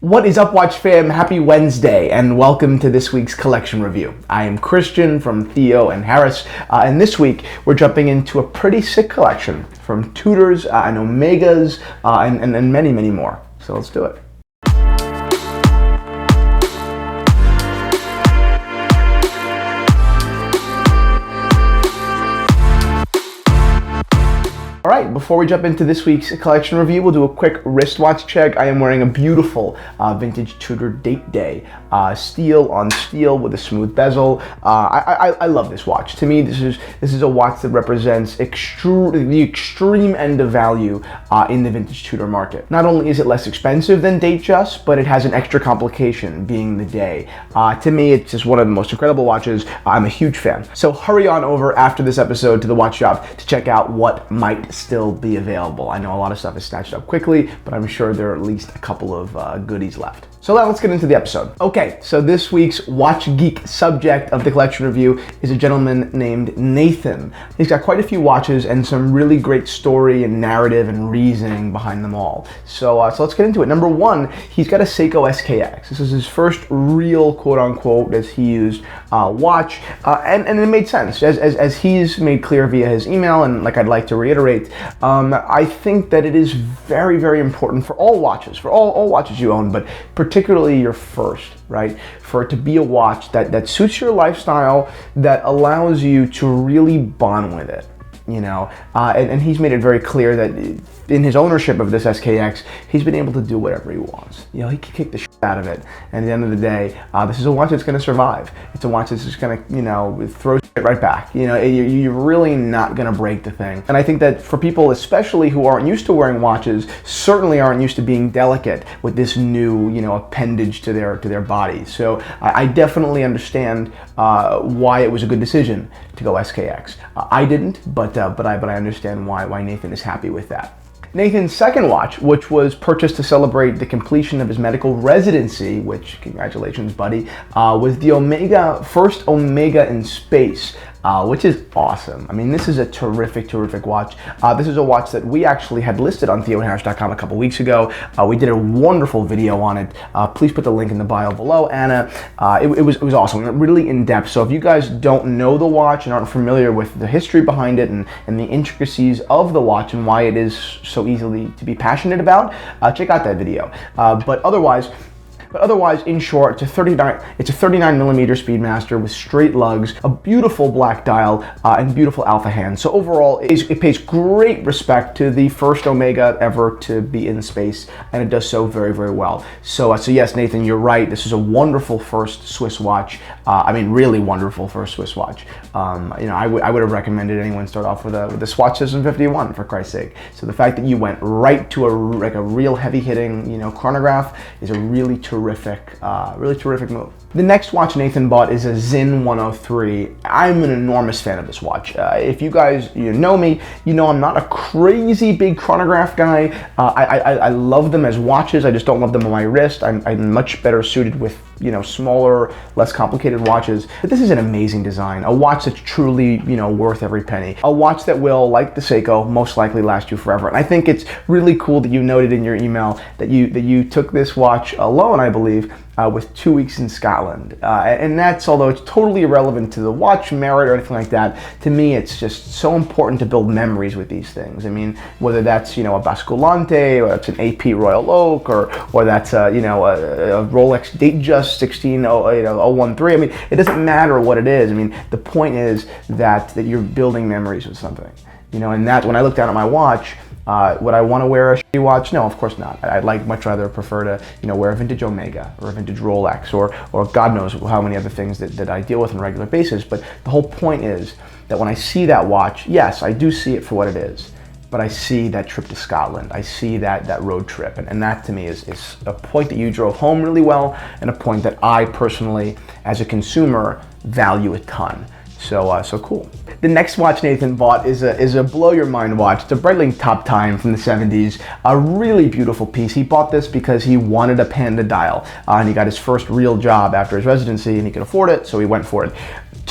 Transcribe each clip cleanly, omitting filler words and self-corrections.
What is up, Watch fam? Happy Wednesday and welcome to this week's collection review. I am Christian from Theo and Harris, and this week we're jumping into a pretty sick collection from Tudors and Omegas and many, many more. So let's do it. Alright, before we jump into this week's collection review, we'll do a quick wristwatch check. I am wearing a beautiful vintage Tudor Date Day, steel on steel with a smooth bezel. I love this watch. To me, this is a watch that represents the extreme end of value in the vintage Tudor market. Not only is it less expensive than Datejust, but it has an extra complication, being the day. To me, it's just one of the most incredible watches. I'm a huge fan. So hurry on over after this episode to the watch shop to check out what might still be available. I know a lot of stuff is snatched up quickly, but I'm sure there are at least a couple of goodies left. So now let's get into the episode. Okay, so this week's Watch Geek subject of the collection review is a gentleman named Nathan. He's got quite a few watches and some really great story and narrative and reasoning behind them all. So let's get into it. Number one, he's got a Seiko SKX. This is his first real quote-unquote, as he used, watch, and it made sense. As he's made clear via his email, and like I'd like to reiterate, I think that it is very, very important for all watches, for all watches you own, but particularly your first, right? For it to be a watch that suits your lifestyle, that allows you to really bond with it, you know? And he's made it very clear that in his ownership of this SKX, he's been able to do whatever he wants. You know, he can kick the shit out of it. And at the end of the day, this is a watch that's going to survive. It's a watch that's just going to, you know, throw shit right back. You know, you're really not going to break the thing. And I think that for people, especially who aren't used to wearing watches, certainly aren't used to being delicate with this new, you know, appendage to their bodies. So I definitely understand why it was a good decision to go SKX. I didn't, but I understand why Nathan is happy with that. Nathan's second watch, which was purchased to celebrate the completion of his medical residency, which, congratulations, buddy, was the first Omega in space. Which is awesome. I mean, this is a terrific watch. This is a watch that we actually had listed on theoandharris.com a couple weeks ago. We did a wonderful video on it. Please put the link in the bio below, Anna. It was awesome. We went really in depth. So if you guys don't know the watch and aren't familiar with the history behind it and the intricacies of the watch and why it is so easily to be passionate about, check out that video. But otherwise, in short, it's a 39 millimeter Speedmaster with straight lugs, a beautiful black dial, and beautiful alpha hands. So overall, it pays great respect to the first Omega ever to be in space, and it does so very, very well. So yes, Nathan, you're right. This is a wonderful first Swiss watch. I mean, really wonderful first Swiss watch. You know, I would have recommended anyone start off with a Swatch System 51, for Christ's sake. So the fact that you went right to a real heavy-hitting, you know, chronograph is a really terrific move. The next watch Nathan bought is a Zin 103. I'm an enormous fan of this watch. If you guys know me, you know I'm not a crazy big chronograph guy. I love them as watches. I just don't love them on my wrist. I'm much better suited with, you know, smaller, less complicated watches. But this is an amazing design. A watch that's truly, you know, worth every penny. A watch that will, like the Seiko, most likely last you forever. And I think it's really cool that you noted in your email that you took this watch alone, I believe, with 2 weeks in Scotland. And that's, although it's totally irrelevant to the watch merit or anything like that, to me it's just so important to build memories with these things. I mean, whether that's, you know, a Basculante, or that's an AP Royal Oak, or that's a Rolex Datejust 16013. I mean, it doesn't matter what it is. I mean, the point is that you're building memories with something. You know, and that when I look down at my watch, would I want to wear a shitty watch? No, of course not. I'd much rather prefer to, you know, wear a vintage Omega or a vintage Rolex or God knows how many other things that I deal with on a regular basis. But the whole point is that when I see that watch, yes, I do see it for what it is. But I see that trip to Scotland. I see that road trip. And that to me is a point that you drove home really well, and a point that I personally, as a consumer, value a ton. So cool. The next watch Nathan bought is a blow your mind watch. It's a Breitling Top Time from the 70s. A really beautiful piece. He bought this because he wanted a Panda dial, and he got his first real job after his residency, and he could afford it, so he went for it.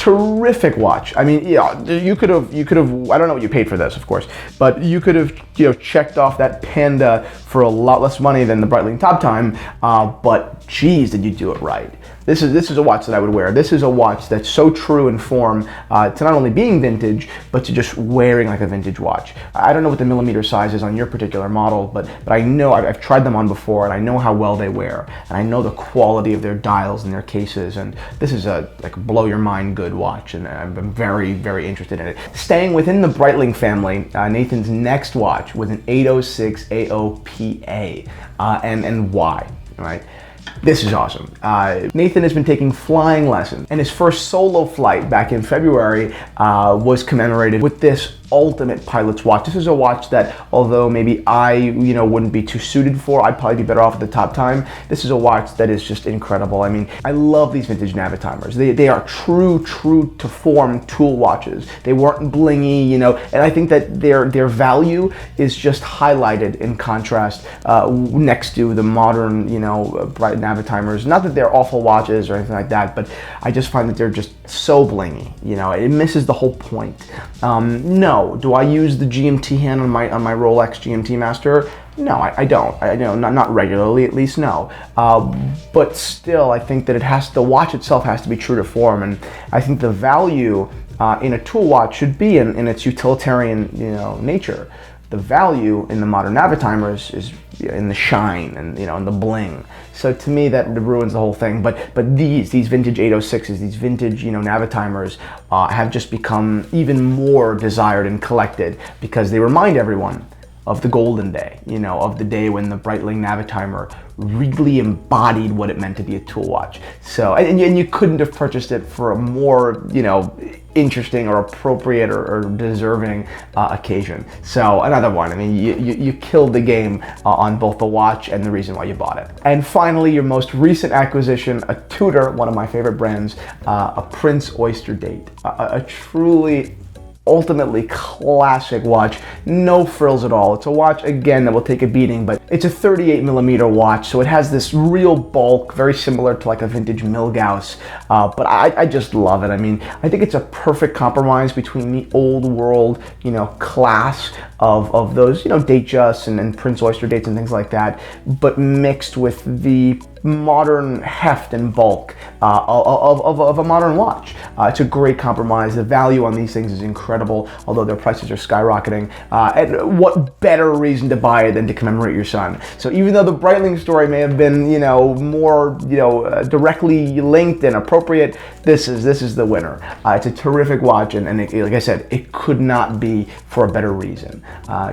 Terrific watch. I mean, yeah, you could have, I don't know what you paid for this, of course, but you could have, checked off that Panda for a lot less money than the Breitling Top Time, but geez, did you do it right. This is a watch that I would wear. This is a watch that's so true in form to not only being vintage, but to just wearing like a vintage watch. I don't know what the millimeter size is on your particular model, but I know I've tried them on before, and I know how well they wear, and I know the quality of their dials and their cases, and this is a like blow your mind good watch, and I'm very, very interested in it. Staying within the Breitling family, Nathan's next watch was an 806 AOPA, and why, right? This is awesome. Nathan has been taking flying lessons, and his first solo flight back in February was commemorated with this ultimate pilot's watch. This is a watch that, although maybe I, wouldn't be too suited for, I'd probably be better off at the Top Time. This is a watch that is just incredible. I mean, I love these vintage Navitimers. They are true to form tool watches. They weren't blingy, and I think that their value is just highlighted in contrast next to the modern, bright Navitimers. Not that they're awful watches or anything like that, but I just find that they're just so blingy. It misses the whole point. No. Do I use the GMT hand on my Rolex GMT Master? No, I don't. Not regularly, at least, no. But still, I think that the watch itself has to be true to form, and I think the value in a tool watch should be in its utilitarian, nature. The value in the modern Navitimers is in the shine and in the bling. So to me, that ruins the whole thing. But these vintage 806s, these vintage Navitimers have just become even more desired and collected because they remind everyone of the golden day, of the day when the Breitling Navitimer really embodied what it meant to be a tool watch. So, and you couldn't have purchased it for a more, interesting or appropriate or deserving occasion. So another one. I mean, you killed the game on both the watch and the reason why you bought it. And finally, your most recent acquisition, a Tudor, one of my favorite brands, a Prince Oyster Date, a truly ultimately classic watch, no frills at all. It's a watch, again, that will take a beating, but it's a 38mm watch, so it has this real bulk, very similar to like a vintage Milgauss, but I just love it. I mean, I think it's a perfect compromise between the old world, class of those, Datejust and Prince Oyster Dates and things like that, but mixed with the modern heft and bulk of a modern watch. It's a great compromise. The value on these things is incredible, although their prices are skyrocketing. And what better reason to buy it than to commemorate your son? So even though the Breitling story may have been, more, directly linked and appropriate, this is the winner. It's a terrific watch, and it, like I said, it could not be for a better reason.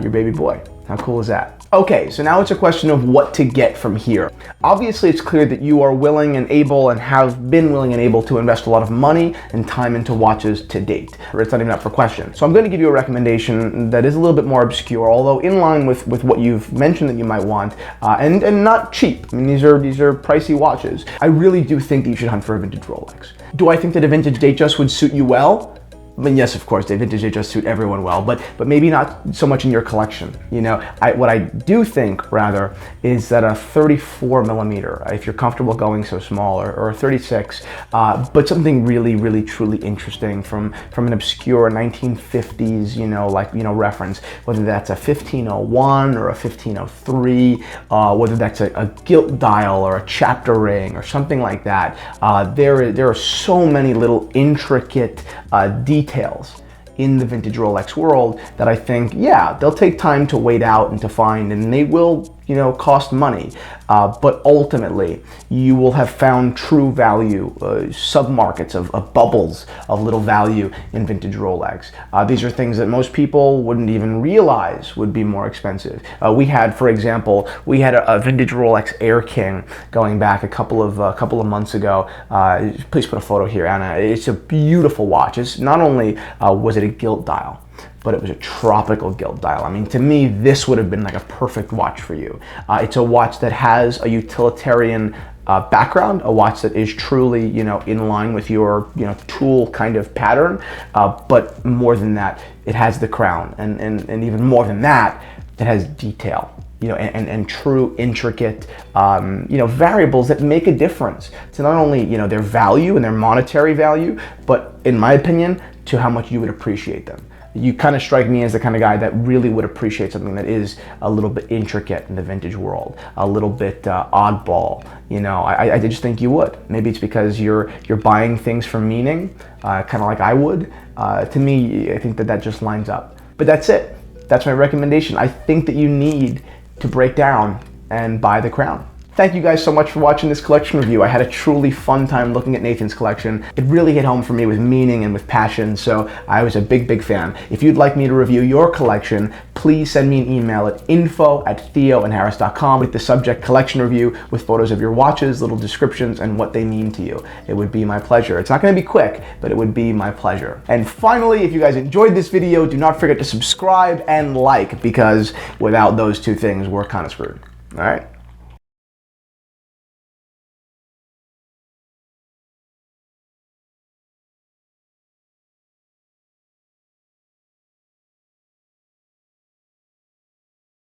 Your baby boy. How cool is that? Okay, so now it's a question of what to get from here. Obviously, it's clear that you are willing and able and have been willing and able to invest a lot of money and time into watches to date. It's not even up for question. So I'm going to give you a recommendation that is a little bit more obscure, although in line with what you've mentioned that you might want, and not cheap. I mean, these are pricey watches. I really do think that you should hunt for a vintage Rolex. Do I think that a vintage Datejust would suit you well? I mean, yes, of course, the vintage Datejust suit everyone well, but maybe not so much in your collection. What I do think, rather, is that a 34mm, if you're comfortable going so small, or a 36, but something really, really, truly interesting from an obscure 1950s, reference, whether that's a 1501 or a 1503, whether that's a gilt dial or a chapter ring or something like that. There are so many little intricate details in the vintage Rolex world that I think, yeah, they'll take time to wait out and to find, and they will, cost money. But ultimately, you will have found true value, sub-markets of bubbles of little value in vintage Rolex. These are things that most people wouldn't even realize would be more expensive. We had, for example, a vintage Rolex Air King going back a couple of months ago. Please put a photo here, Anna. It's a beautiful watch. It's not only was it a gilt dial, but it was a tropical gilt dial. I mean, to me, this would have been like a perfect watch for you. It's a watch that has a utilitarian background, a watch that is truly, in line with your, tool kind of pattern. But more than that, it has the crown, and even more than that, it has detail. and true intricate, variables that make a difference to not only, their value and their monetary value, but in my opinion, to how much you would appreciate them. You kind of strike me as the kind of guy that really would appreciate something that is a little bit intricate in the vintage world, a little bit oddball. I just think you would. Maybe it's because you're buying things for meaning, kind of like I would. To me, I think that just lines up. But that's it. That's my recommendation. I think that you need to break down and buy the crown. Thank you guys so much for watching this collection review. I had a truly fun time looking at Nathan's collection. It really hit home for me with meaning and with passion, so I was a big fan. If you'd like me to review your collection, please send me an email at info@theoandharris.com with the subject collection review with photos of your watches, little descriptions, and what they mean to you. It would be my pleasure. It's not gonna be quick, but it would be my pleasure. And finally, if you guys enjoyed this video, do not forget to subscribe and like, because without those two things, we're kind of screwed. All right?